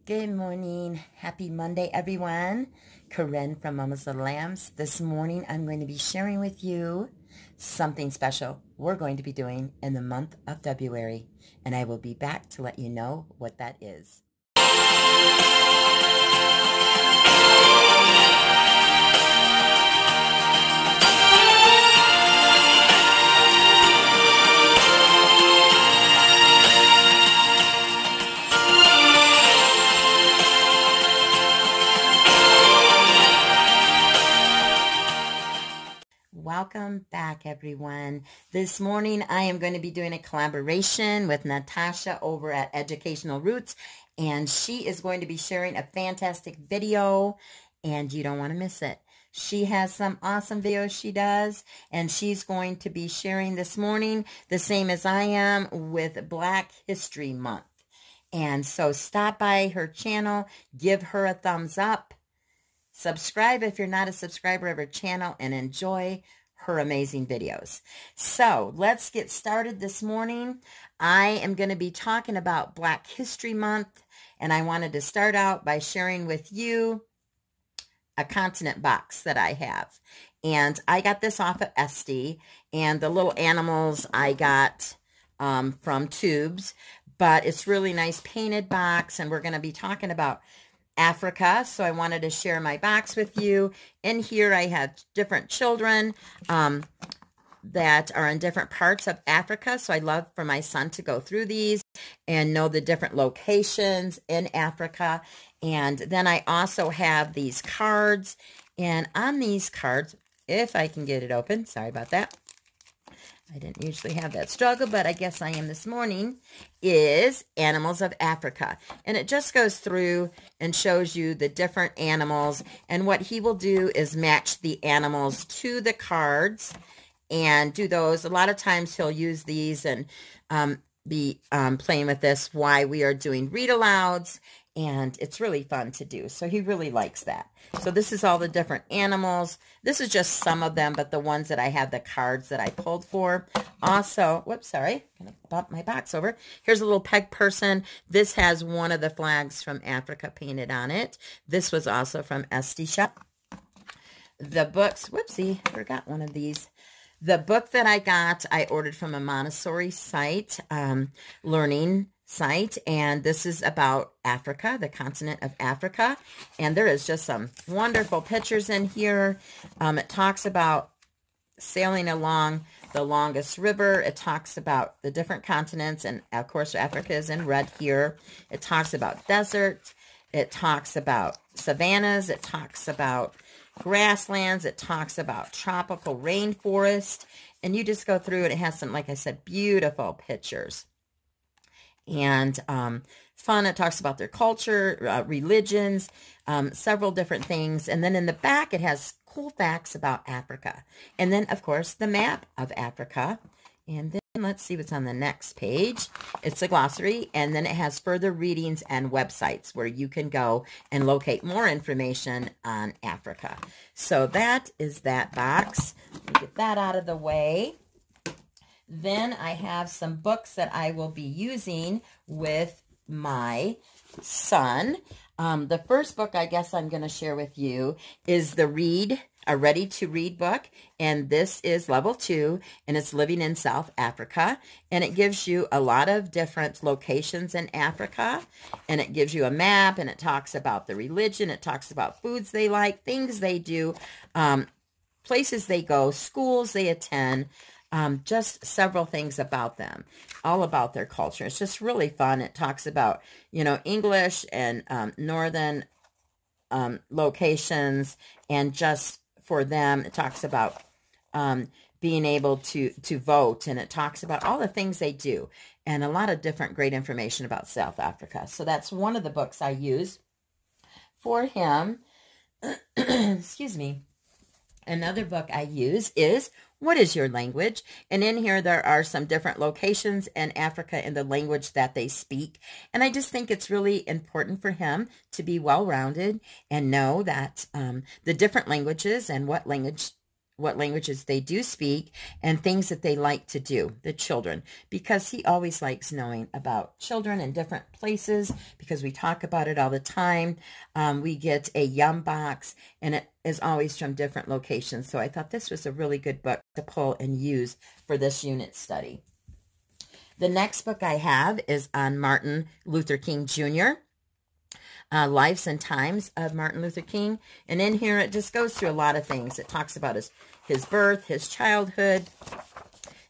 Good morning. Happy Monday, everyone. Corinne from Mama's Little Lambs. This morning, I'm going to be sharing with you something special we're going to be doing in the month of February, and I will be back to let you know what that is. Welcome back, everyone. This morning, I am going to be doing a collaboration with Natasha over at Educational Roots, and she is going to be sharing a fantastic video, and you don't want to miss it. She has some awesome videos she does, and she's going to be sharing this morning, the same as I am, with Black History Month. And so stop by her channel, give her a thumbs up, subscribe if you're not a subscriber of her channel, and enjoy her amazing videos. So let's get started this morning. I am going to be talking about Black History Month, and I wanted to start out by sharing with you a continent box that I have. And I got this off of Etsy, and the little animals I got from Tubes, but it's really nice painted box, and we're going to be talking about Africa, so I wanted to share my box with you. In here I have different children that are in different parts of Africa, so I love for my son to go through these and know the different locations in Africa. And then I also have these cards, and on these cards, if I can get it open, sorry about that, I didn't usually have that struggle, but I guess I am this morning, is Animals of Africa. And it just goes through and shows you the different animals. And what he will do is match the animals to the cards and do those. A lot of times he'll use these and be playing with this while we are doing read-alouds. And it's really fun to do. So he really likes that. So this is all the different animals. This is just some of them, but the ones that I have the cards that I pulled for. Also, whoops, sorry. I'm going to bump my box over. Here's a little peg person. This has one of the flags from Africa painted on it. This was also from Etsy Shop. The books, whoopsie, forgot one of these. The book that I got, I ordered from a Montessori site, learning site, and this is about Africa, the continent of Africa, and there is just some wonderful pictures in here. It talks about sailing along the longest river. It talks about the different continents, and of course Africa is in red here. It talks about desert. It talks about savannas. It talks about grasslands. It talks about tropical rainforest, and you just go through it. It has some, like I said, beautiful pictures. And fun. It talks about their culture, religions, several different things. And then in the back, it has cool facts about Africa. And then, of course, the map of Africa. And then let's see what's on the next page. It's a glossary. And then it has further readings and websites where you can go and locate more information on Africa. So that is that box. Let me get that out of the way. Then I have some books that I will be using with my son. The first book I guess I'm going to share with you is a ready-to-read book. And this is level 2, and it's Living in South Africa. And it gives you a lot of different locations in Africa. And it gives you a map, and it talks about the religion. It talks about foods they like, things they do, places they go, schools they attend. Just several things about them, all about their culture. It's just really fun. It talks about, English and northern locations, and just for them, it talks about being able to vote, and it talks about all the things they do, and a lot of different great information about South Africa. So that's one of the books I use for him. Excuse me. Another book I use is What is Your Language? And in here there are some different locations in Africa and the language that they speak. And I just think it's really important for him to be well-rounded and know that the different languages and what language what languages they do speak and things that they like to do, the children, because he always likes knowing about children in different places because we talk about it all the time. We get a yum box and it is always from different locations. So I thought this was a really good book to pull and use for this unit study. The next book I have is on Martin Luther King Jr., Lives and Times of Martin Luther King. And in here, it just goes through a lot of things. It talks about his birth, his childhood.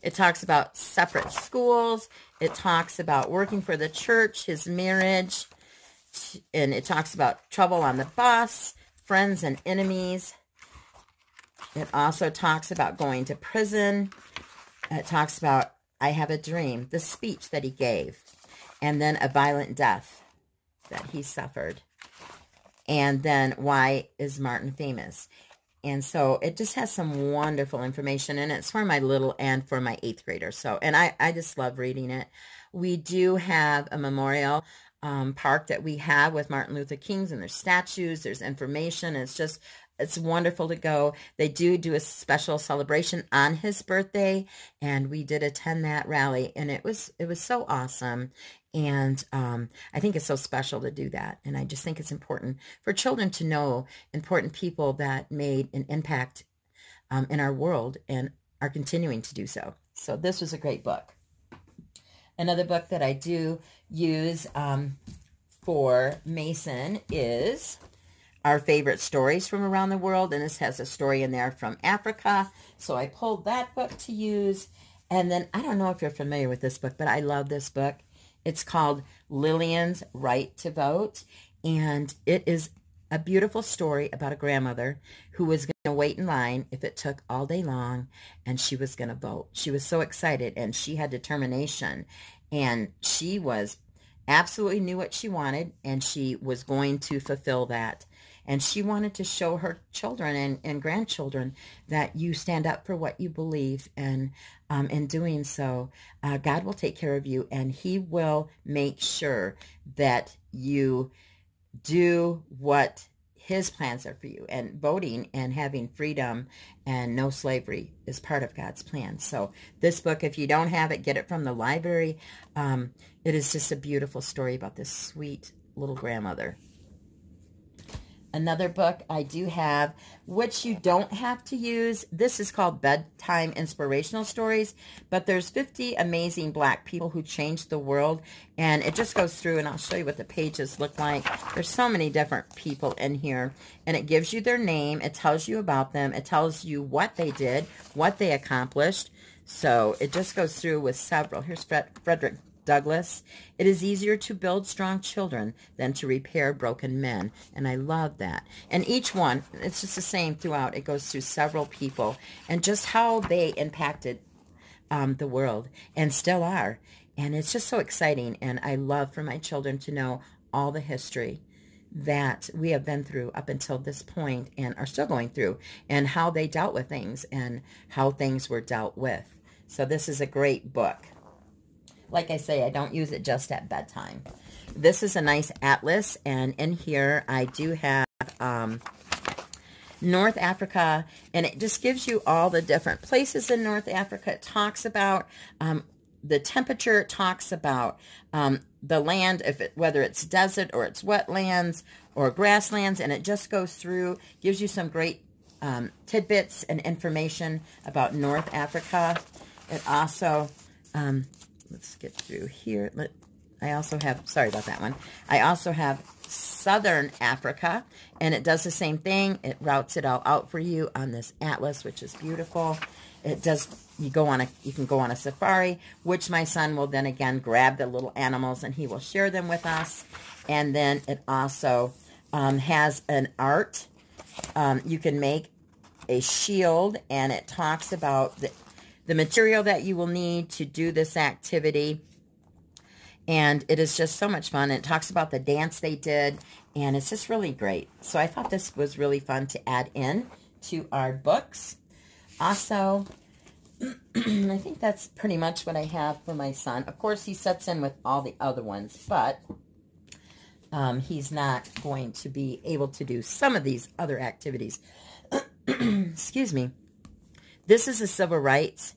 It talks about separate schools. It talks about working for the church, his marriage. And it talks about trouble on the bus, friends and enemies. It also talks about going to prison. It talks about I Have a Dream, the speech that he gave, and then a violent death that he suffered. And then why is Martin famous? And so it just has some wonderful information, and it's for my little and for my 8th grader. So, and I just love reading it. We do have a memorial park that we have with Martin Luther King's, and there's statues, there's information. It's wonderful to go. They do a special celebration on his birthday, and we did attend that rally, and it was so awesome. And I think it's so special to do that. And I just think it's important for children to know important people that made an impact in our world and are continuing to do so. So this was a great book. Another book that I do use for Mason is Our Favorite Stories from Around the World. And this has a story in there from Africa. So I pulled that book to use. And then I don't know if you're familiar with this book, but I love this book. It's called Lillian's Right to Vote, and it is a beautiful story about a grandmother who was going to wait in line if it took all day long, and she was going to vote. She was so excited, and she had determination, and she was absolutely knew what she wanted, and she was going to fulfill that. And she wanted to show her children and grandchildren that you stand up for what you believe. And in doing so, God will take care of you, and he will make sure that you do what his plans are for you. And voting and having freedom and no slavery is part of God's plan. So this book, if you don't have it, get it from the library. It is just a beautiful story about this sweet little grandmother. Another book I do have, which you don't have to use. This is called Bedtime Inspirational Stories, but there's 50 amazing Black people who changed the world, and it just goes through, and I'll show you what the pages look like. There's so many different people in here, and it gives you their name. It tells you about them. It tells you what they did, what they accomplished. So it just goes through with several. Here's Frederick Douglass. It is easier to build strong children than to repair broken men. And I love that. And each one, it's just the same throughout. It goes through several people and just how they impacted the world and still are. And it's just so exciting. And I love for my children to know all the history that we have been through up until this point and are still going through, and how they dealt with things and how things were dealt with. So this is a great book. Like I say, I don't use it just at bedtime. This is a nice atlas, and in here I do have North Africa, and it just gives you all the different places in North Africa. It talks about the temperature. It talks about the land, whether it's desert or it's wetlands or grasslands, and it just goes through, gives you some great tidbits and information about North Africa. It also... let's get through here. I also have, sorry about that one. I also have Southern Africa, and it does the same thing. It routes it all out for you on this atlas, which is beautiful. It does, you can go on a safari, which my son will then again grab the little animals and he will share them with us. And then it also has an art. You can make a shield, and it talks about the material that you will need to do this activity. And it is just so much fun. It talks about the dance they did, and it's just really great. So I thought this was really fun to add in to our books. Also, I think that's pretty much what I have for my son. Of course, he sets in with all the other ones, but he's not going to be able to do some of these other activities. Excuse me. This is a civil rights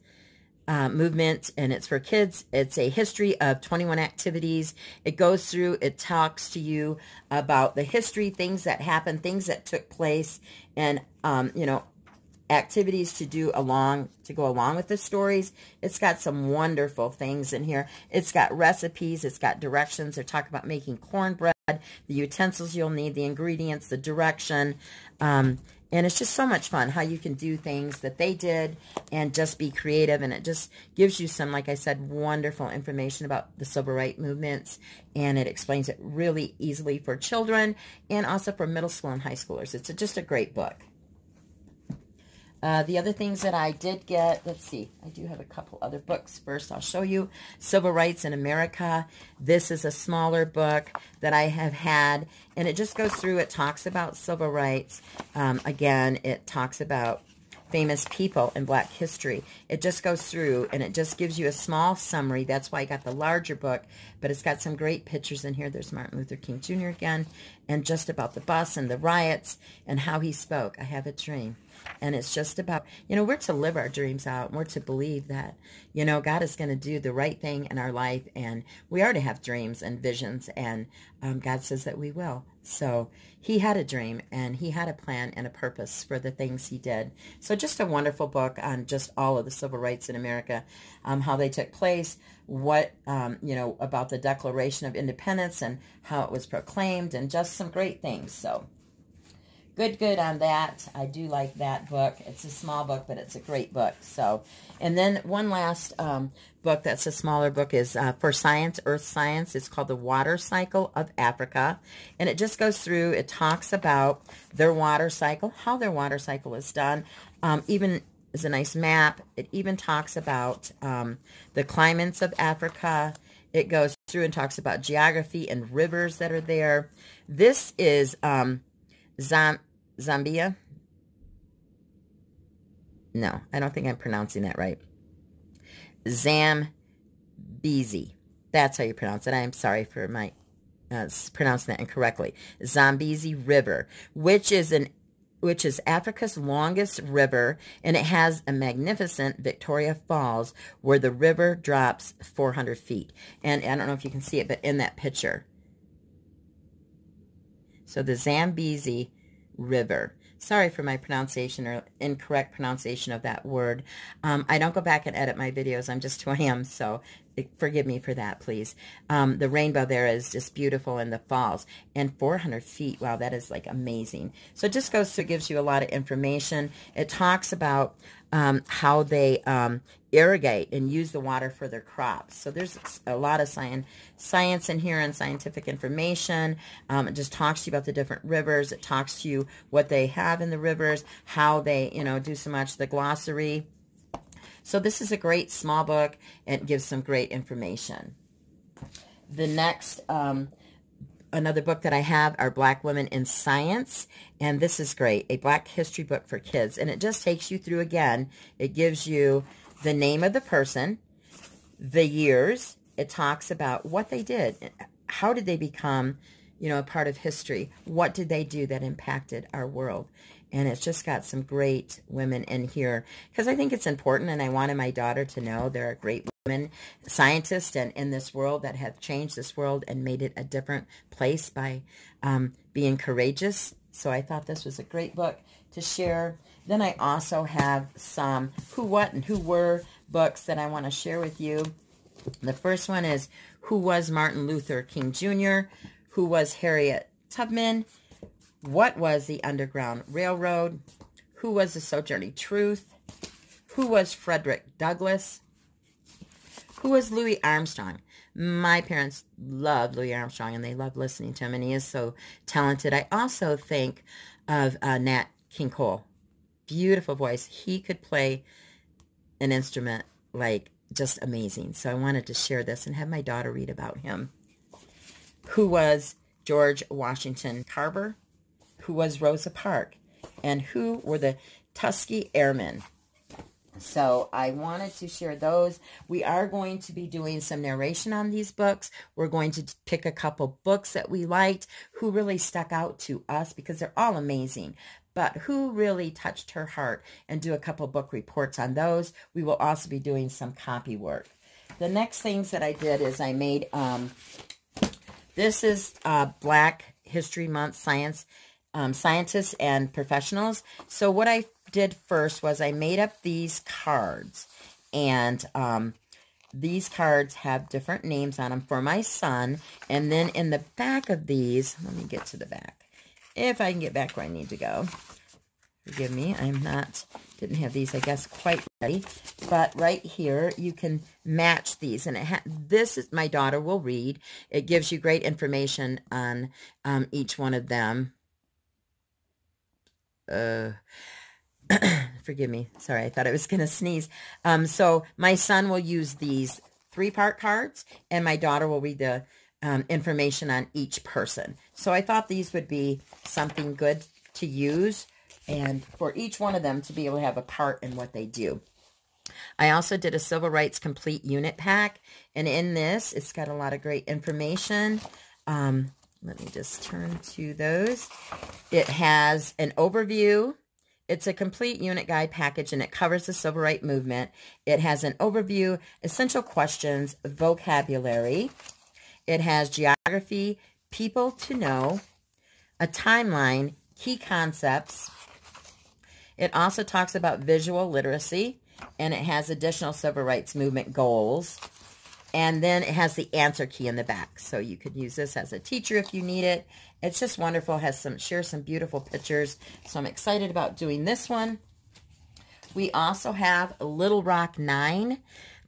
movement, and it's for kids. It's a history of 21 activities. It goes through, it talks to you about the history, things that happened, things that took place, and, you know, activities to go along with the stories. It's got some wonderful things in here. It's got recipes. It's got directions. They talk about making cornbread, the utensils you'll need, the ingredients, the direction. And it's just so much fun how you can do things that they did and just be creative. And it just gives you some, like I said, wonderful information about the civil rights movements. And it explains it really easily for children and also for middle school and high schoolers. It's just a great book. The other things that I did get, let's see, I do have a couple other books. First, I'll show you Civil Rights in America. This is a smaller book that I have had, and it just goes through, it talks about civil rights. Again, it talks about famous people in Black history. It just goes through, and it just gives you a small summary. That's why I got the larger book, but it's got some great pictures in here. There's Martin Luther King Jr. again, and just about the bus and the riots and how he spoke. I have a dream. And it's just about, you know, we're to live our dreams out. And we're to believe that, you know, God is going to do the right thing in our life. And we are to have dreams and visions. And God says that we will. So he had a dream and he had a plan and a purpose for the things he did. So just a wonderful book on just all of the civil rights in America, how they took place, what, you know, about the Declaration of Independence and how it was proclaimed, and just some great things. So good on that. I do like that book. It's a small book, but it's a great book. So, and then one last book that's a smaller book is for science, earth science. It's called The Water Cycle of Africa. And it just goes through, it talks about their water cycle, how their water cycle is done. Even is a nice map. It even talks about the climates of Africa. It goes through and talks about geography and rivers that are there. This is Zambia. No, I don't think I'm pronouncing that right. Zambezi. That's how you pronounce it. I'm sorry for my pronouncing that incorrectly. Zambezi River, which is Africa's longest river, and it has a magnificent Victoria Falls where the river drops 400 feet. And I don't know if you can see it, but in that picture. So the Zambezi River. Sorry for my pronunciation or incorrect pronunciation of that word. I don't go back and edit my videos. I'm just who I am, so forgive me for that, please. The rainbow there is just beautiful in the falls. And 400 feet, wow, that is like amazing. So it just goes through, gives you a lot of information. It talks about how they irrigate and use the water for their crops. So there's a lot of science in here and scientific information. It just talks to you about the different rivers. It talks to you what they have in the rivers, how they, you know, do so much, the glossary. So this is a great small book and it gives some great information. The next, another book that I have are Black Women in Science. And this is great, a Black history book for kids. And it just takes you through, again, it gives you the name of the person, the years. It talks about what they did. How did they become, you know, a part of history? What did they do that impacted our world? And it's just got some great women in here because I think it's important, and I wanted my daughter to know there are great women scientists and in this world that have changed this world and made it a different place by being courageous. So I thought this was a great book to share. Then I also have some who, what, and who were books that I want to share with you. The first one is Who Was Martin Luther King Jr.? Who was Harriet Tubman? What was the Underground Railroad? Who was the Sojourner Truth? Who was Frederick Douglass? Who was Louis Armstrong? My parents loved Louis Armstrong, and they loved listening to him, and he is so talented. I also think of Nat King Cole. Beautiful voice. He could play an instrument like just amazing. So I wanted to share this and have my daughter read about him. Who was George Washington Carver? Who was Rosa Parks? And who were the Tuskegee Airmen? So I wanted to share those. We are going to be doing some narration on these books. We're going to pick a couple books that we liked, who really stuck out to us, because they're all amazing. but who really touched her heart, and do a couple book reports on those. We will also be doing some copy work. The next things that I did is I made, this is Black History Month scientists and professionals. So what I did first was I made up these cards, and these cards have different names on them for my son. And then in the back of these, let me get to the back. If I can get back where I need to go. Forgive me, didn't have these, I guess, quite ready. But right here, you can match these. And this is, my daughter will read. It gives you great information on each one of them. Forgive me. Sorry, I thought I was going to sneeze. So my son will use these 3-part cards, and my daughter will read the information on each person. So I thought these would be something good to use, and for each one of them to be able to have a part in what they do. I also did a Civil Rights Complete Unit Pack, and in this, it's got a lot of great information. Let me just turn to those. It has an overview. It's a complete unit guide package, and it covers the civil rights movement. It has an overview, essential questions, vocabulary. It has geography, people to know, a timeline, key concepts. It also talks about visual literacy, and it has additional civil rights movement goals. And then it has the answer key in the back. So you could use this as a teacher if you need it. It's just wonderful. It has shares some beautiful pictures. So I'm excited about doing this one. We also have Little Rock 9,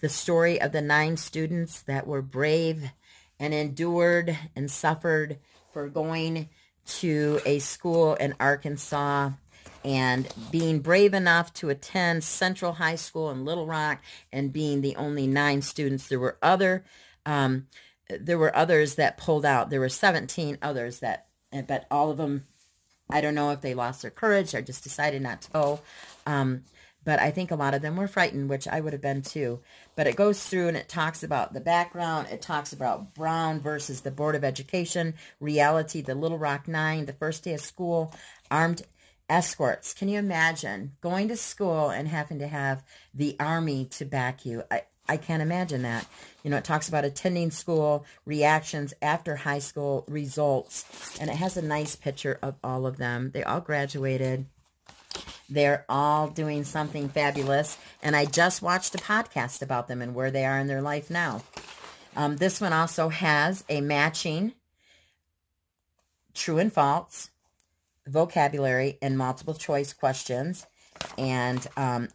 the story of the 9 students that were brave and endured and suffered for going to a school in Arkansas and being brave enough to attend Central High School in Little Rock, and being the only 9 students. There were others that pulled out. There were 17 others but all of them, I don't know if they lost their courage or just decided not to go. But I think a lot of them were frightened, which I would have been too. But it goes through and it talks about the background. It talks about Brown versus the Board of Education, reality, the Little Rock 9, the first day of school, armed escorts. Can you imagine going to school and having to have the Army to back you? I can't imagine that. You know, it talks about attending school, reactions after high school results, and it has a nice picture of all of them. They all graduated. They're all doing something fabulous, and I just watched a podcast about them and where they are in their life now. This one also has a matching true and false, vocabulary, and multiple choice questions. And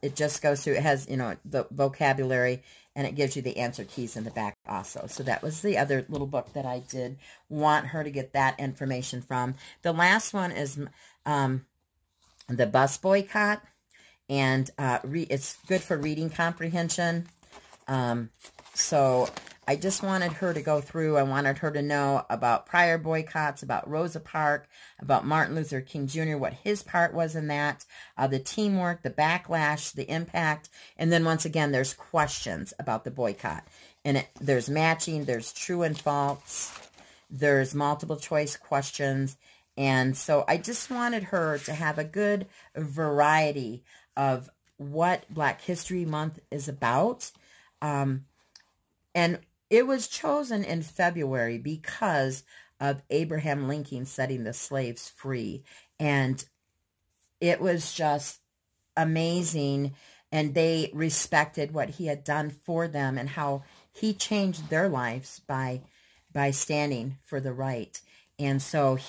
it just goes through, it has, you know, the vocabulary, and it gives you the answer keys in the back also. So that was the other little book that I did want her to get that information from. The last one is the Bus Boycott, and it's good for reading comprehension. So I just wanted her to go through. I wanted her to know about prior boycotts, about Rosa Parks, about Martin Luther King Jr., what his part was in that, the teamwork, the backlash, the impact. And then once again, there's questions about the boycott. And there's matching, there's true and false, there's multiple choice questions. And so I just wanted her to have a good variety of what Black History Month is about. And it was chosen in February because of Abraham Lincoln setting the slaves free. And it was just amazing. And they respected what he had done for them and how he changed their lives by standing for the right. And so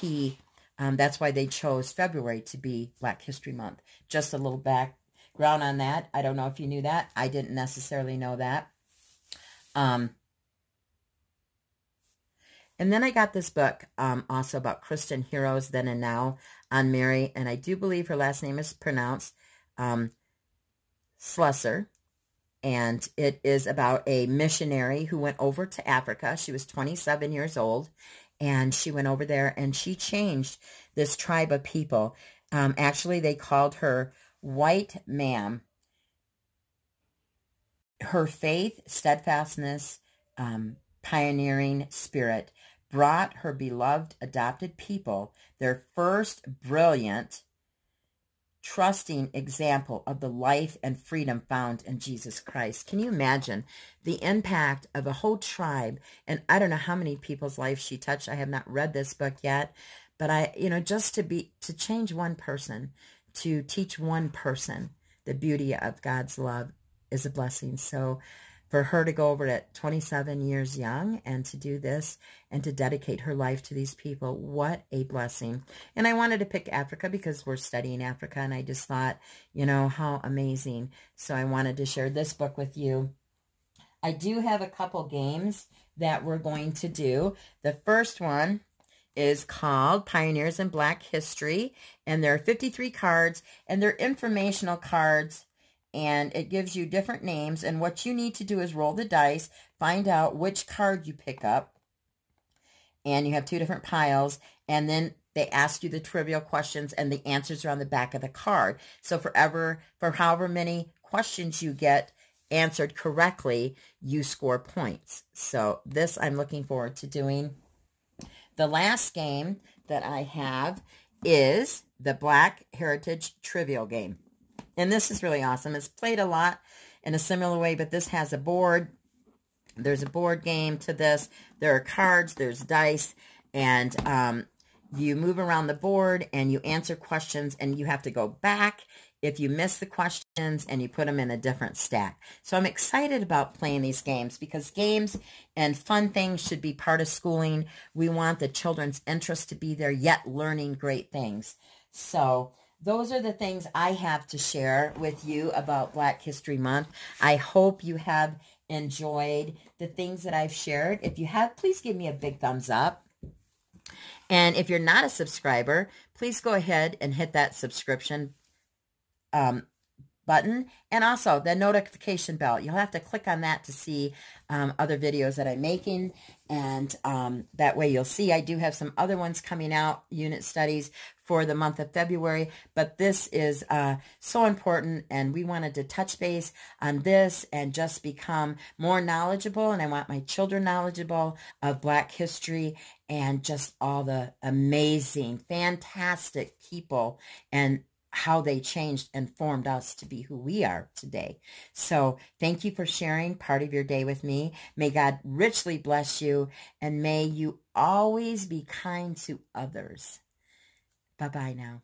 that's why they chose February to be Black History Month. Just a little background on that. I don't know if you knew that. I didn't necessarily know that. And then I got this book also about Christian heroes then and now on Mary. And I do believe her last name is pronounced Slusser. And it is about a missionary who went over to Africa. She was 27 years old. And she went over there and she changed this tribe of people. Actually, they called her White Ma'am. Her faith, steadfastness, pioneering spirit brought her beloved adopted people their first brilliant trusting example of the life and freedom found in Jesus Christ. Can you imagine the impact of a whole tribe? And I don't know how many people's lives she touched. I have not read this book yet, but just to change one person, to teach one person the beauty of God's love is a blessing. So for her to go over at 27 years young and to do this and to dedicate her life to these people, what a blessing. And I wanted to pick Africa because we're studying Africa, and I just thought, how amazing. So I wanted to share this book with you. I do have a couple games that we're going to do. The first one is called Pioneers in Black History, and there are 53 cards, and they're informational cards, and it gives you different names, and what you need to do is roll the dice, find out which card you pick up, and you have 2 different piles, and then they ask you the trivial questions, and the answers are on the back of the card. So for however many questions you get answered correctly, you score points. So this I'm looking forward to doing. The last game that I have is the Black Heritage Trivial Game. And this is really awesome. It's played a lot in a similar way, but this has a board. There's a board game to this. There are cards, there's dice, and you move around the board and you answer questions, and you have to go back if you miss the questions and you put them in a different stack. So I'm excited about playing these games because games and fun things should be part of schooling. We want the children's interest to be there, yet learning great things. So those are the things I have to share with you about Black History Month. I hope you have enjoyed the things that I've shared. If you have, please give me a big thumbs up. And if you're not a subscriber, please go ahead and hit that subscription button, and also the notification bell. You'll have to click on that to see other videos that I'm making, and that way you'll see I do have some other ones coming out, unit studies for the month of February, but this is so important, and we wanted to touch base on this and just become more knowledgeable, and I want my children knowledgeable of Black history and just all the amazing, fantastic people and how they changed and formed us to be who we are today. So thank you for sharing part of your day with me. May God richly bless you, and may you always be kind to others. Bye-bye now.